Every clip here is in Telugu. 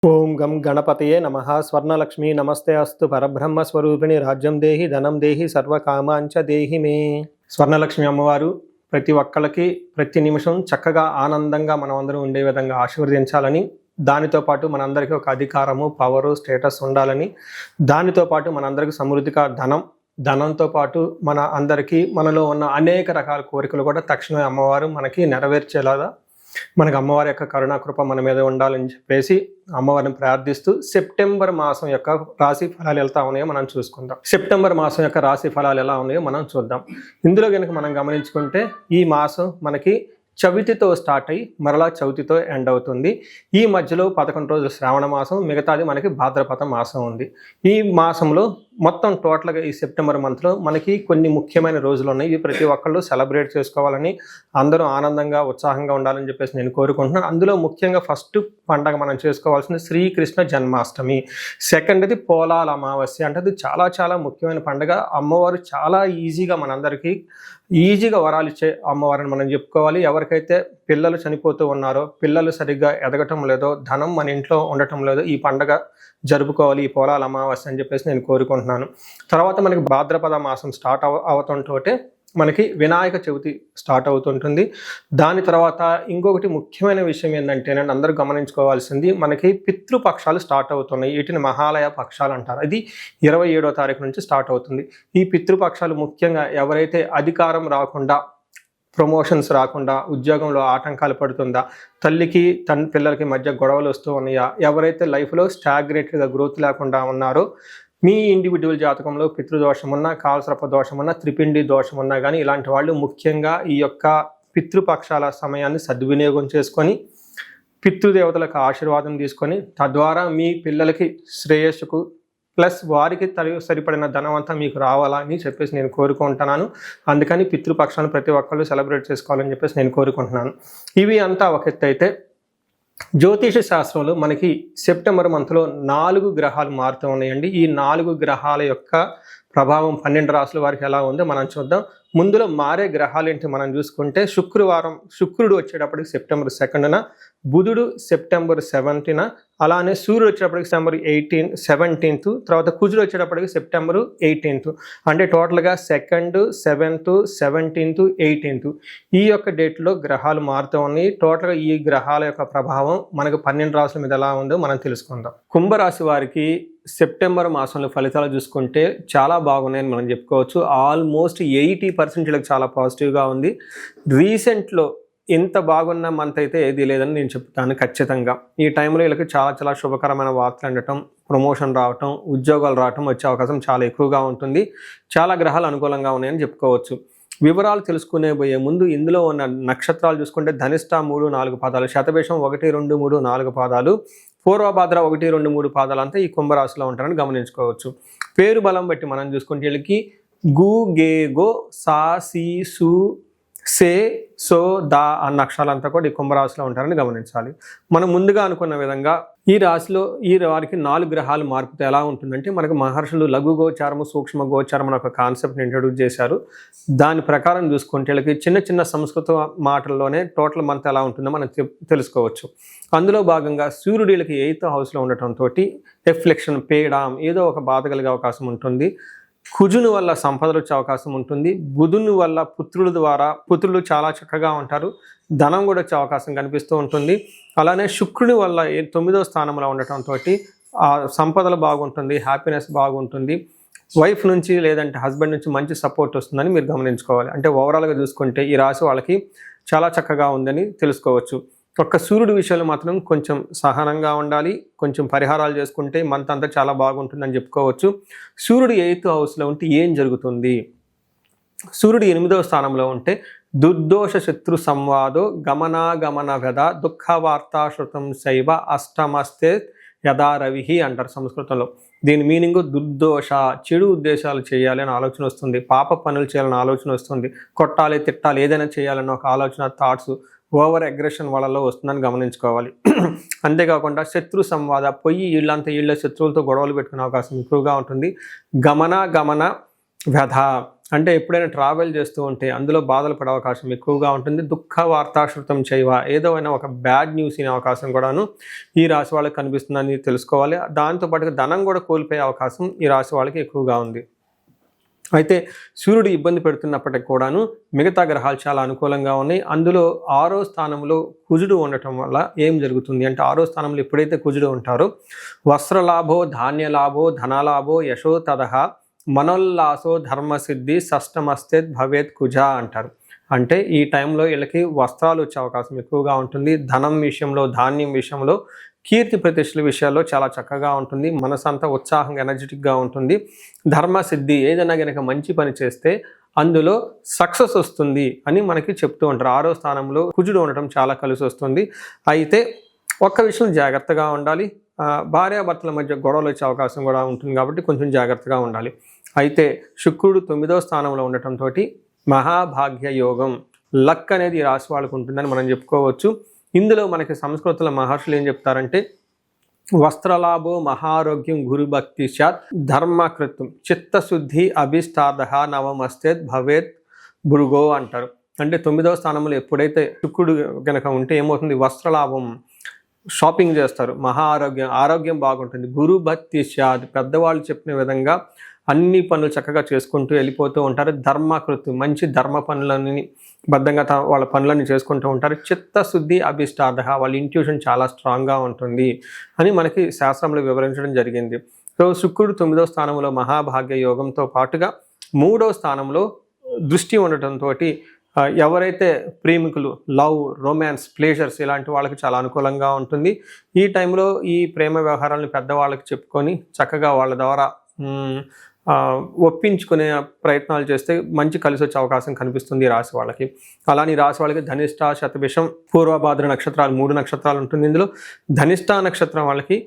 ఓం గం గణపతయే నమః. స్వర్ణలక్ష్మి నమస్తే అస్తు. పరబ్రహ్మస్వరూపిణి రాజ్యం దేహి ధనం దేహి సర్వకామాంచ దేహి మే. స్వర్ణలక్ష్మి అమ్మవారు ప్రతి ఒక్కళ్ళకి ప్రతి నిమిషం చక్కగా ఆనందంగా మనం అందరం ఉండే విధంగా ఆశీర్వదించాలని, దానితో పాటు మనందరికీ ఒక అధికారము, పవరు, స్టేటస్ ఉండాలని, దానితో పాటు మనందరికీ సమృద్ధిగా ధనంతో పాటు మన అందరికీ మనలో ఉన్న అనేక రకాల కోరికలు కూడా తక్షణమే అమ్మవారు మనకి నెరవేర్చేలాగా మనకు అమ్మవారి యొక్క కరుణాకృప మన మీద ఉండాలని చెప్పేసి అమ్మవారిని ప్రార్థిస్తూ సెప్టెంబర్ మాసం యొక్క రాశి ఫలాలు ఎలా ఉన్నాయో మనం చూసుకుందాం. సెప్టెంబర్ మాసం యొక్క రాశి ఫలాలు ఎలా ఉన్నాయో మనం చూద్దాం. ఇందులో కనుక మనం గమనించుకుంటే ఈ మాసం మనకి చవితితో స్టార్ట్ అయ్యి మరలా చవితితో ఎండ్ అవుతుంది. ఈ మధ్యలో 11 రోజులు శ్రావణ మాసం, మిగతాది మనకి భాద్రపద మాసం ఉంది. ఈ మాసంలో మొత్తం టోటల్గా ఈ సెప్టెంబర్ మంత్లో మనకి కొన్ని ముఖ్యమైన రోజులు ఉన్నాయి. ఇవి ప్రతి ఒక్కళ్ళు సెలబ్రేట్ చేసుకోవాలని, అందరూ ఆనందంగా ఉత్సాహంగా ఉండాలని చెప్పేసి నేను కోరుకుంటున్నాను. అందులో ముఖ్యంగా ఫస్ట్ పండగ మనం చేసుకోవాల్సింది శ్రీకృష్ణ జన్మాష్టమి. సెకండ్ది పోలాల అమావాస్య. అంటే అది చాలా చాలా ముఖ్యమైన పండుగ. అమ్మవారు చాలా ఈజీగా మనందరికీ ఈజీగా వరాలు ఇచ్చే అమ్మవారిని మనం చెప్పుకోవాలి. ఎవరికైతే పిల్లలు చనిపోతూ ఉన్నారో, పిల్లలు సరిగ్గా ఎదగటం లేదో, ధనం మన ఇంట్లో ఉండటం లేదో, ఈ పండగ జరుపుకోవాలి, ఈ పోలాల అమావాస్య అని చెప్పేసి నేను కోరుకుంటున్నాను. తర్వాత మనకి భాద్రపద మాసం స్టార్ట్ అవతంతోటే మనకి వినాయక చవితి స్టార్ట్ అవుతుంటుంది. దాని తర్వాత ఇంకొకటి ముఖ్యమైన విషయం ఏంటంటే అందరూ గమనించుకోవాల్సింది, మనకి పితృపక్షాలు స్టార్ట్ అవుతున్నాయి. వీటిని మహాలయ పక్షాలు అంటారు. అది 27వ తారీఖు నుంచి స్టార్ట్ అవుతుంది. ఈ పితృపక్షాలు ముఖ్యంగా ఎవరైతే అధికారం రాకుండా, ప్రమోషన్స్ రాకుండా, ఉద్యోగంలో ఆటంకాలు పడుతుందా, తల్లికి పిల్లలకి మధ్య గొడవలు వస్తూ ఉన్నాయా, ఎవరైతే లైఫ్లో స్టాగ్నేటెడ్గా గ్రోత్ లేకుండా ఉన్నారో, మీ ఇండివిజువల్ జాతకంలో పితృదోషం ఉన్నా, కాలసర్ప దోషం ఉన్నా, త్రిపిండి దోషం ఉన్నా కానీ ఇలాంటి వాళ్ళు ముఖ్యంగా ఈ యొక్క పితృపక్షాల సమయాన్ని సద్వినియోగం చేసుకొని పితృదేవతలకు ఆశీర్వాదం తీసుకొని తద్వారా మీ పిల్లలకి శ్రేయస్సుకు ప్లస్ వారికి సరిపడిన ధనం అంతా మీకు రావాలని చెప్పేసి నేను కోరుకుంటున్నాను. అందుకని పితృపక్షాలను ప్రతి ఒక్కళ్ళు సెలబ్రేట్ చేసుకోవాలని చెప్పేసి నేను కోరుకుంటున్నాను. ఇవి అంతా ఒక ఎత్తు అయితే, జ్యోతిష శాస్త్రంలో మనకి సెప్టెంబర్ మంత్లో 4 గ్రహాలు మారుతూ ఉన్నాయండి. ఈ 4 గ్రహాల యొక్క ప్రభావం 12 రాసుల వారికి ఎలా ఉందో మనం చూద్దాం. ముందులో మారే గ్రహాలు ఏంటి మనం చూసుకుంటే, శుక్రుడు వచ్చేటప్పటికి సెప్టెంబర్ 2న, బుధుడు సెప్టెంబర్ 7న, అలానే సూర్యుడు వచ్చేటప్పటికి సెప్టెంబర్ 17th, తర్వాత కుజుడు వచ్చేటప్పటికి సెప్టెంబర్ 18th. అంటే టోటల్గా 2nd, 7th, 17th, 18th ఈ యొక్క డేట్లో గ్రహాలు మారుతూ ఉన్నాయి. టోటల్గా ఈ గ్రహాల యొక్క ప్రభావం మనకు 12 రాసుల మీద ఎలా ఉందో మనం తెలుసుకుందాం. కుంభరాశి వారికి సెప్టెంబర్ మాసంలో ఫలితాలు చూసుకుంటే చాలా బాగున్నాయని మనం చెప్పుకోవచ్చు. ఆల్మోస్ట్ 80% చాలా పాజిటివ్గా ఉంది. రీసెంట్లో ఇంత బాగున్న మంత్ అయితే ఏది లేదని నేను చెప్తాను ఖచ్చితంగా. ఈ టైంలో వీళ్ళకి చాలా చాలా శుభకరమైన వార్తలు ఉండటం, ప్రమోషన్ రావటం, ఉద్యోగాలు రావటం వచ్చే అవకాశం చాలా ఎక్కువగా ఉంటుంది. చాలా గ్రహాలు అనుకూలంగా ఉన్నాయని చెప్పుకోవచ్చు. వివరాలు తెలుసుకునే పోయే ముందు ఇందులో ఉన్న నక్షత్రాలు చూసుకుంటే ధనిష్ట 3, 4 పాదాలు, శతభిషం 1, 2, 3, 4 పాదాలు, పూర్వభాద్ర 1, 2, 3 పాదాలు అంతా ఈ కుంభరాశిలో ఉంటారని గమనించుకోవచ్చు. పేరు బలం బట్టి మనం చూసుకుంటే వీళ్ళకి గు, గే, గో, సా, సి, సు, సే, సో, దా అన్న అక్షరాలంతా కూడా ఈ కుంభరాశిలో ఉంటారని గమనించాలి. మనం ముందుగా అనుకున్న విధంగా ఈ రాశిలో వారికి 4 గ్రహాలు మార్పుతో ఎలా ఉంటుందంటే, మనకు మహర్షులు లఘు గోచారము, సూక్ష్మ గోచారం అనే ఒక కాన్సెప్ట్ని ఇంట్రడ్యూస్ చేశారు. దాని ప్రకారం చూసుకుంటే వీళ్ళకి చిన్న చిన్న సంస్కృత మాటల్లోనే టోటల్ మంత్ ఎలా ఉంటుందో మనం తెలుసుకోవచ్చు. అందులో భాగంగా సూర్యుడు వీళ్ళకి 8th హౌస్లో ఉండటంతో ఎఫ్లెక్షన్, పేడాం ఏదో ఒక బాధ కలిగే అవకాశం ఉంటుంది. కుజుని వల్ల సంపదలు వచ్చే అవకాశం ఉంటుంది. బుధుని వల్ల పుత్రులు చాలా చక్కగా ఉంటారు. ధనం కూడా వచ్చే అవకాశం కనిపిస్తూ ఉంటుంది. అలానే శుక్రుని వల్ల 9వ స్థానంలో ఉండటంతో ఆ సంపదలు బాగుంటుంది, హ్యాపీనెస్ బాగుంటుంది. వైఫ్ నుంచి లేదంటే హస్బెండ్ నుంచి మంచి సపోర్ట్ వస్తుందని మీరు గమనించుకోవాలి. అంటే ఓవరాల్గా చూసుకుంటే ఈ రాశి వాళ్ళకి చాలా చక్కగా ఉందని తెలుసుకోవచ్చు. ఒక్క సూర్యుడి విషయంలో మాత్రం కొంచెం సహనంగా ఉండాలి, కొంచెం పరిహారాలు చేసుకుంటే మంత్ అంతా చాలా బాగుంటుందని చెప్పుకోవచ్చు. సూర్యుడు 8th హౌస్లో ఉంటే ఏం జరుగుతుంది? సూర్యుడు 8వ స్థానంలో ఉంటే దుర్దోష శత్రు సంవాదో గమనాగమన వ్యధ దుఃఖ వార్తా శృతం శైవ అష్టమస్తే యథా రవిహి అంటారు సంస్కృతంలో. దీని మీనింగ్ దుర్దోష, చెడు ఉద్దేశాలు చేయాలి అని ఆలోచన వస్తుంది, పాప పనులు చేయాలని ఆలోచన వస్తుంది, కొట్టాలి, తిట్టాలి, ఏదైనా చేయాలన్న ఒక ఆలోచన, థాట్స్, ఓవర్ అగ్రెషన్ వాళ్ళలో వస్తుందని గమనించుకోవాలి. అంతేకాకుండా శత్రు సంవాద, వీళ్ళంతా వీళ్ళ శత్రువులతో గొడవలు పెట్టుకునే అవకాశం ఎక్కువగా ఉంటుంది. గమన వ్యధ అంటే ఎప్పుడైనా ట్రావెల్ చేస్తూ ఉంటే అందులో బాధలు పడే అవకాశం ఎక్కువగా ఉంటుంది. దుఃఖ వార్తాశ్రుతం చేయవ, ఏదో అయినా ఒక బ్యాడ్ న్యూస్ వినే అవకాశం కూడాను ఈ రాశి వాళ్ళకి కనిపిస్తుందని తెలుసుకోవాలి. దాంతోపాటుగా ధనం కూడా కోల్పోయే అవకాశం ఈ రాశి వాళ్ళకి ఎక్కువగా ఉంది. అయితే సూర్యుడు ఇబ్బంది పెడుతున్నప్పటికి కూడాను మిగతా గ్రహాలు చాలా అనుకూలంగా ఉన్నాయి. అందులో 6వ స్థానంలో కుజుడు ఉండటం వల్ల ఏం జరుగుతుంది అంటే, 6వ స్థానంలో ఎప్పుడైతే కుజుడు ఉంటారో వస్త్రలాభో, ధాన్యలాభో, ధనలాభో, యశో తదహ, మనోల్లాసో, ధర్మసిద్ధి, షష్టమస్తేత్ భవేత్ కుజ అంటారు. అంటే ఈ టైంలో వీళ్ళకి వస్త్రాలు వచ్చే అవకాశం ఎక్కువగా ఉంటుంది. ధనం విషయంలో, ధాన్యం విషయంలో, కీర్తి ప్రతిష్టల విషయాల్లో చాలా చక్కగా ఉంటుంది. మనసంతా ఉత్సాహంగా ఎనర్జెటిక్గా ఉంటుంది. ధర్మసిద్ధి, ఏదైనా కనుక మంచి పని చేస్తే అందులో సక్సెస్ వస్తుంది అని మనకి చెప్తూ ఉంటారు. 6వ స్థానంలో కుజుడు ఉండటం చాలా కలిసి వస్తుంది. అయితే ఒక్క విషయం జాగ్రత్తగా ఉండాలి. భార్యాభర్తల మధ్య గొడవలు వచ్చే అవకాశం కూడా ఉంటుంది కాబట్టి కొంచెం జాగ్రత్తగా ఉండాలి. అయితే శుక్రుడు 9వ స్థానంలో ఉండటంతో మహాభాగ్య యోగం, లక్ అనేది ఈ రాశి వాళ్ళకు ఉంటుందని మనం చెప్పుకోవచ్చు. ఇందులో మనకి సంస్కృతుల మహర్షులు ఏం చెప్తారంటే, వస్త్రలాభో, మహారోగ్యం, గురుభక్తి స్యాత్, ధర్మకృతం, చిత్తశుద్ధి, అభిష్టార్థ, నవమస్తేత్ భవేత్ భృగో అంటారు. అంటే 9వ స్థానంలో ఎప్పుడైతే శుక్రుడు కనుక ఉంటే ఏమవుతుంది, వస్త్రలాభం, షాపింగ్ చేస్తారు, ఆరోగ్యం బాగుంటుంది, గురుభక్తి స్యాత్, పెద్దవాళ్ళు చెప్పిన విధంగా అన్ని పనులు చక్కగా చేసుకుంటూ వెళ్ళిపోతూ ఉంటారు. ధర్మకృతి, మంచి ధర్మ పనులని బద్ధంగా వాళ్ళ పనులను చేసుకుంటూ ఉంటారు. చిత్తశుద్ధి, అభిష్టార్థ, వాళ్ళ ఇంట్యూషన్ చాలా స్ట్రాంగ్గా ఉంటుంది అని మనకి శాస్త్రంలో వివరించడం జరిగింది. సో శుక్రుడు 9వ స్థానంలో మహాభాగ్య యోగంతో పాటుగా 3వ స్థానంలో దృష్టి ఉండటంతో ఎవరైతే ప్రేమికులు, లవ్, రొమాన్స్, ప్లేజర్స్ ఇలాంటి వాళ్ళకి చాలా అనుకూలంగా ఉంటుంది. ఈ టైంలో ఈ ప్రేమ వ్యవహారాలను పెద్దవాళ్ళకి చెప్పుకొని చక్కగా వాళ్ళ ద్వారా ఒప్పించుకునే ప్రయత్నాలు చేస్తే మంచి కలిసి వచ్చే అవకాశం కనిపిస్తుంది ఈ రాశి వాళ్ళకి. అలానే రాశి వాళ్ళకి ధనిష్ట, శతభిషం, పూర్వభాద్ర నక్షత్రాలు 3 నక్షత్రాలు ఉంటుంది. ఇందులో ధనిష్ట నక్షత్రం వాళ్ళకి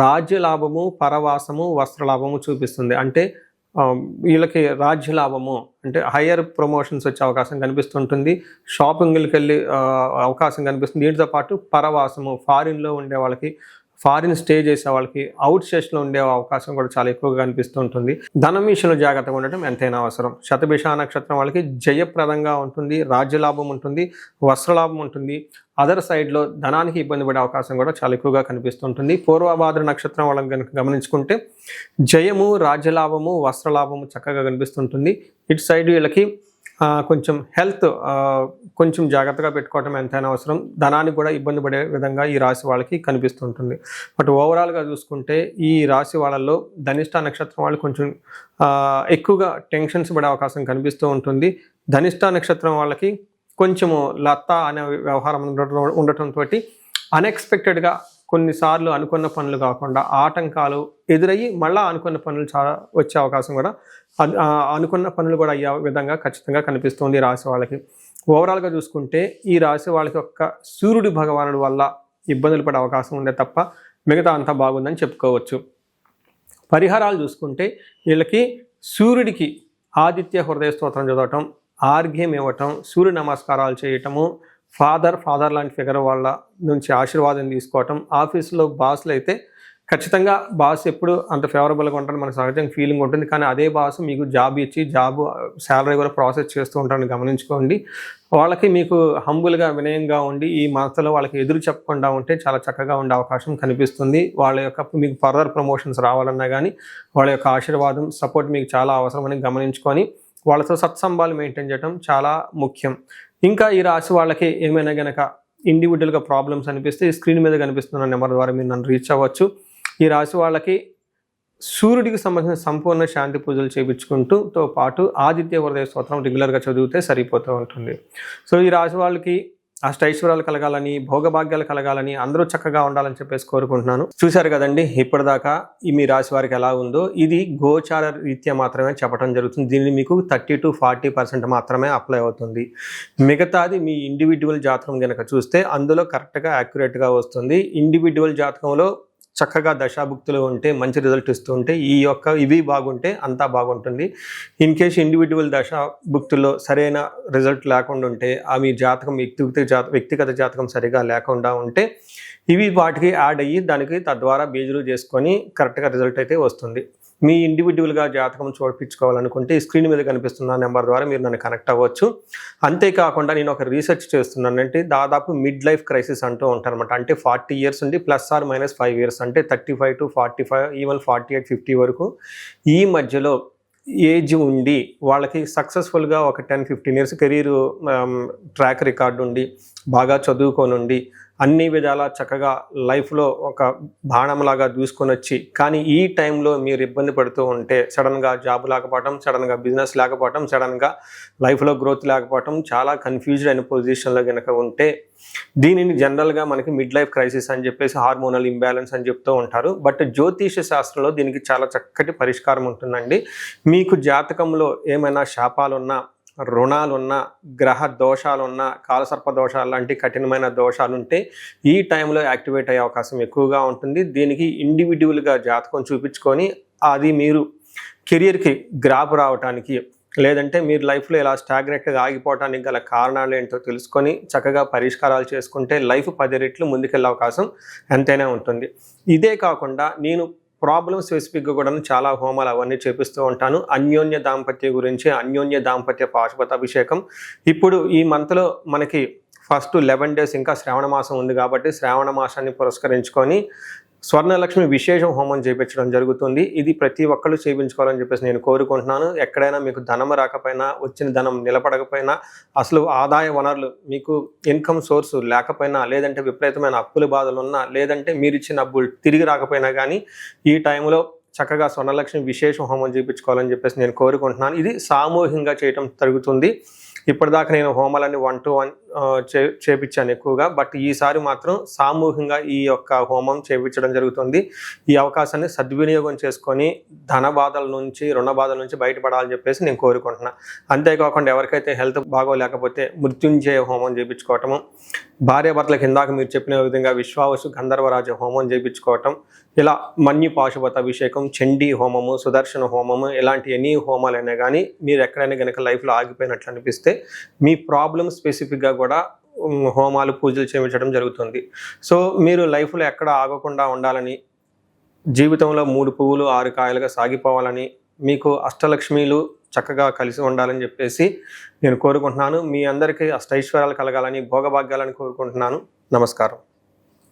రాజ్యలాభము, పరవాసము, వస్త్రలాభము చూపిస్తుంది. అంటే వీళ్ళకి రాజ్యలాభము అంటే హయ్యర్ ప్రమోషన్స్ వచ్చే అవకాశం కనిపిస్తుంటుంది. షాపింగ్కి వెళ్ళి అవకాశం కనిపిస్తుంది. దీంతో పాటు పరవాసము, ఫారిన్లో ఉండే వాళ్ళకి, ఫారిన్ స్టే చేసే వాళ్ళకి, అవుట్ స్టేషన్లో ఉండే అవకాశం కూడా చాలా ఎక్కువగా కనిపిస్తూ ఉంటుంది. ధనం విషయంలో జాగ్రత్తగా ఉండటం ఎంతైనా అవసరం. శతభిష నక్షత్రం వాళ్ళకి జయప్రదంగా ఉంటుంది, రాజ్యలాభం ఉంటుంది, వస్త్రలాభం ఉంటుంది. అదర్ సైడ్లో ధనానికి ఇబ్బంది పడే అవకాశం కూడా చాలా ఎక్కువగా కనిపిస్తుంటుంది. పూర్వభాద్ర నక్షత్రం వాళ్ళని కనుక గమనించుకుంటే జయము, రాజ్యలాభము, వస్త్రలాభము చక్కగా కనిపిస్తుంటుంది. ఇటు సైడ్ వీళ్ళకి కొంచెం హెల్త్ కొంచెం జాగ్రత్తగా పెట్టుకోవటం ఎంతైనా అవసరం. ధనానికి కూడా ఇబ్బంది పడే విధంగా ఈ రాశి వాళ్ళకి కనిపిస్తుంటుంది. బట్ ఓవరాల్గా చూసుకుంటే ఈ రాశి వాళ్ళల్లో ధనిష్ట నక్షత్రం వాళ్ళు కొంచెం ఎక్కువగా టెన్షన్స్ పడే అవకాశం కనిపిస్తూ ఉంటుంది. ధనిష్ట నక్షత్రం వాళ్ళకి కొంచెము లత అనే వ్యవహారం ఉండటంతో అన్ఎక్స్పెక్టెడ్గా కొన్నిసార్లు అనుకున్న పనులు కాకుండా ఆటంకాలు ఎదురయ్యి మళ్ళీ అనుకున్న పనులు చాలా వచ్చే అవకాశం కూడా, అనుకున్న పనులు కూడా అయ్యే విధంగా ఖచ్చితంగా కనిపిస్తుంది రాశి వాళ్ళకి. ఓవరాల్గా చూసుకుంటే ఈ రాశి వాళ్ళకి ఒక్క సూర్యుడి భగవానుడి వల్ల ఇబ్బందులు పడే అవకాశం ఉండే తప్ప మిగతా అంతా బాగుందని చెప్పుకోవచ్చు. పరిహారాలు చూసుకుంటే వీళ్ళకి సూర్యుడికి ఆదిత్య హృదయ స్తోత్రం చదవటం, ఆర్ఘ్యం ఇవ్వటం, సూర్య నమస్కారాలు చేయటము, ఫాదర్ లాంటి ఫిగర్ వాళ్ళ నుంచి ఆశీర్వాదం తీసుకోవటం. ఆఫీస్లో బాస్లు అయితే ఖచ్చితంగా బాస్ ఎప్పుడు అంత ఫేవరబుల్గా ఉంటారని మనకు సహజంగా ఫీలింగ్ ఉంటుంది. కానీ అదే బాస్ మీకు జాబ్ ఇచ్చి శాలరీ కూడా ప్రాసెస్ చేస్తూ ఉంటారని గమనించుకోండి. వాళ్ళకి మీకు హంబుల్గా, వినయంగా ఉండి ఈ మనసులో వాళ్ళకి ఎదురు చెప్పకుండా ఉంటే చాలా చక్కగా ఉండే అవకాశం కనిపిస్తుంది. వాళ్ళ యొక్క మీకు ఫర్దర్ ప్రమోషన్స్ రావాలన్నా కానీ వాళ్ళ యొక్క ఆశీర్వాదం, సపోర్ట్ మీకు చాలా అవసరమని గమనించుకొని వాళ్ళతో సత్సంబాలు మెయింటైన్ చేయడం చాలా ముఖ్యం. ఇంకా ఈ రాశి వాళ్ళకి ఏమైనా గనక ఇండివిజువల్గా ప్రాబ్లమ్స్ అనిపిస్తే ఈ స్క్రీన్ మీద కనిపిస్తున్న నెంబర్ ద్వారా మీరు నన్ను రీచ్ అవ్వచ్చు. ఈ రాశి వాళ్ళకి సూర్యుడికి సంబంధించిన సంపూర్ణ శాంతి పూజలు చేయించుకుంటూతో పాటు ఆదిత్య హృదయ స్తోత్రం రెగ్యులర్గా చదివితే సరిపోతూ ఉంటుంది. సో ఈ రాశి వాళ్ళకి అష్టైశ్వర్యాలు కలగాలని, భోగభాగ్యాలు కలగాలని, అందరూ చక్కగా ఉండాలని చెప్పేసి కోరుకుంటున్నాను. చూశారు కదండి ఇప్పటిదాకా ఈ మీ రాశి వారికి ఎలా ఉందో. ఇది గోచార రీత్యా మాత్రమే చెప్పడం జరుగుతుంది. దీన్ని మీకు 30 to 40% మాత్రమే అప్లై అవుతుంది. మిగతాది మీ ఇండివిజువల్ జాతకం కనుక చూస్తే అందులో కరెక్ట్గా యాక్యురేట్గా వస్తుంది. ఇండివిజువల్ జాతకంలో చక్కగా దశాభుక్తులు ఉంటే మంచి రిజల్ట్ ఇస్తూ ఉంటే ఇవి బాగుంటే అంతా బాగుంటుంది. ఇన్ కేసు ఇండివిజువల్ దశాభుక్తుల్లో సరైన రిజల్ట్ లేకుండా ఉంటే, మీ జాతకం వ్యక్తిగత జాతకం సరిగా లేకుండా ఉంటే ఇవి వాటికి యాడ్ అయ్యి దానికి తద్వారా బేజులు చేసుకొని కరెక్ట్గా రిజల్ట్ అయితే వస్తుంది. మీ ఇండివిజువల్గా జాతకం చూపించుకోవాలనుకుంటే ఈ స్క్రీన్ మీద కనిపిస్తున్న నెంబర్ ద్వారా మీరు నన్ను కనెక్ట్ అవ్వచ్చు. అంతేకాకుండా నేను ఒక రీసెర్చ్ చేస్తున్నాను. అంటే దాదాపు మిడ్ లైఫ్ క్రైసిస్ అంటూ ఉంటారనమాట. అంటే 40 ఇయర్స్ ఉండి +or- 5 ఇయర్స్, అంటే 35 to 45, ఈవెన్ 48, 50 వరకు ఈ మధ్యలో ఏజ్ ఉండి వాళ్ళకి సక్సెస్ఫుల్గా ఒక 10-15 ఇయర్స్ కెరీర్ ట్రాక్ రికార్డు ఉండి బాగా చదువుకొని ఉండి అన్ని విధాలా చక్కగా లైఫ్లో ఒక బాణంలాగా దూసుకొని వచ్చి, కానీ ఈ టైంలో మీరు ఇబ్బంది పడుతూ ఉంటే సడన్గా జాబ్ లేకపోవటం, సడన్గా బిజినెస్ లేకపోవటం, సడన్గా లైఫ్లో గ్రోత్ లేకపోవటం, చాలా కన్ఫ్యూజ్డ్ అయిన పొజిషన్లో కనుక ఉంటే దీనిని జనరల్గా మనకి మిడ్ లైఫ్ క్రైసిస్ అని చెప్పేసి హార్మోనల్ ఇంబ్యాలెన్స్ అని చెప్తూ ఉంటారు. బట్ జ్యోతిష శాస్త్రంలో దీనికి చాలా చక్కటి పరిష్కారం ఉంటుందండి. మీకు జాతకంలో ఏమైనా శాపాలున్నా, రుణాలున్నా, గ్రహ దోషాలున్నా, కాలసర్ప దోషాలు లాంటి కఠినమైన దోషాలుంటే ఈ టైంలో యాక్టివేట్ అయ్యే అవకాశం ఎక్కువగా ఉంటుంది. దీనికి ఇండివిజువల్గా జాతకం చూపించుకొని అది మీరు కెరియర్కి గ్రాప్ రావడానికి, లేదంటే మీరు లైఫ్లో ఇలా స్టాగ్నెట్గా ఆగిపోవడానికి గల కారణాలు ఏంటో తెలుసుకొని చక్కగా పరిష్కారాలు చేసుకుంటే లైఫ్ 10 రెట్లు ముందుకెళ్ళే అవకాశం ఎంతైనా ఉంటుంది. ఇదే కాకుండా నేను ప్రాబ్లమ్ స్పెసిఫిక్గా కూడా చాలా హోమాలు అవన్నీ చేపిస్తూ ఉంటాను. అన్యోన్య దాంపత్య గురించి, అన్యోన్య దాంపత్య పాశుపతాభిషేకం. ఇప్పుడు ఈ మంత్లో మనకి ఫస్ట్ 11 డేస్ ఇంకా శ్రావణ మాసం ఉంది కాబట్టి శ్రావణ మాసాన్ని పురస్కరించుకొని స్వర్ణలక్ష్మి విశేష హోమం చేయించడం జరుగుతుంది. ఇది ప్రతి ఒక్కళ్ళు చేయించుకోవాలని చెప్పేసి నేను కోరుకుంటున్నాను. ఎక్కడైనా మీకు ధనం రాకపోయినా, వచ్చిన ధనం నిలబడకపోయినా, అసలు ఆదాయ వనరులు మీకు ఇన్కమ్ సోర్స్ లేకపోయినా, లేదంటే విపరీతమైన అప్పుల బాధలు ఉన్నా, లేదంటే మీరు ఇచ్చిన అప్పులు తిరిగి రాకపోయినా కానీ ఈ టైంలో చక్కగా స్వర్ణలక్ష్మి విశేష హోమం చేయించుకోవాలని చెప్పేసి నేను కోరుకుంటున్నాను. ఇది సామూహికంగా చేయటం జరుగుతుంది. ఇప్పటిదాకా నేను హోమాలన్నీ 1-to-1 చేపించాను ఎక్కువగా, బట్ ఈసారి మాత్రం సామూహికంగా ఈ యొక్క హోమం చేయించడం జరుగుతుంది. ఈ అవకాశాన్ని సద్వినియోగం చేసుకొని ధన బాధల నుంచి, రుణ బాధల నుంచి బయటపడాలని చెప్పేసి నేను కోరుకుంటున్నాను. అంతేకాకుండా ఎవరికైతే హెల్త్ బాగోలేకపోతే మృత్యుంజయ హోమం చేయించుకోవటము, భార్యాభర్తలకు ఇందాక మీరు చెప్పిన విధంగా విశ్వావసు గంధర్వరాజ హోమం చేయించుకోవటం, ఇలా మన్యు పాశుపత అభిషేకం, చండీ హోమము, సుదర్శన హోమము, ఇలాంటి ఎన్ని హోమాలైనా కానీ మీరు ఎక్కడైనా కనుక లైఫ్లో ఆగిపోయినట్లు అనిపిస్తే మీ ప్రాబ్లమ్ స్పెసిఫిక్గా కూడా హోమాలు, పూజలు చేయించడం జరుగుతుంది. సో మీరు లైఫ్లో ఎక్కడ ఆగకుండా ఉండాలని, జీవితంలో 3 పువ్వులు 6 కాయలుగా సాగిపోవాలని, మీకు అష్టలక్ష్మీలు చక్కగా కలిసి ఉండాలని చెప్పేసి నేను కోరుకుంటున్నాను. మీ అందరికీ అష్టైశ్వర్యాలు కలగాలని, భోగభాగ్యాలని కోరుకుంటున్నాను. నమస్కారం.